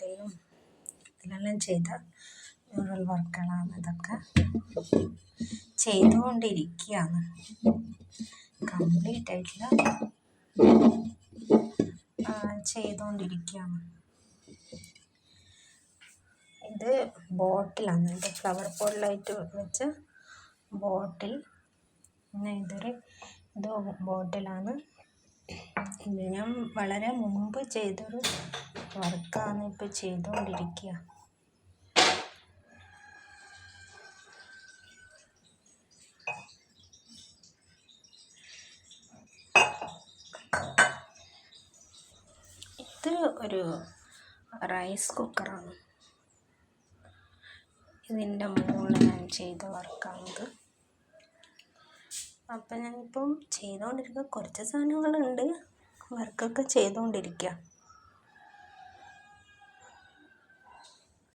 ഡിഗ്രിയിലും ഇതിലെല്ലാം ചെയ്ത മ്യൂറൽ വർക്കുകളാണ് ഇതൊക്കെ. ചെയ്തുകൊണ്ടിരിക്കുകയാണ്, കംപ്ലീറ്റ് ആയിട്ടില്ല, ചെയ്തുകൊണ്ടിരിക്കുകയാണ്. ഇത് ബോട്ടിലാണ്, ഇത് ഫ്ലവർ പോട്ടിലായിട്ട് വെച്ച ബോട്ടിൽ. പിന്നെ ഇത് ബോട്ടിലാണ്. ഇത് ഞാൻ വളരെ മുമ്പ് ചെയ്തൊരു വർക്കാണ്, ഇപ്പോൾ ചെയ്തുകൊണ്ടിരിക്കുക. ഇത് ഒരു റൈസ് കുക്കറാണ്. ഇതിൻ്റെ മുകളിൽ ഞാൻ ചെയ്ത വർക്കാണിത്. അപ്പം ഞാനിപ്പം ചെയ്തുകൊണ്ടിരിക്കുക, കുറച്ച് സാധനങ്ങളുണ്ട്, വർക്കൊക്കെ ചെയ്തുകൊണ്ടിരിക്കുക.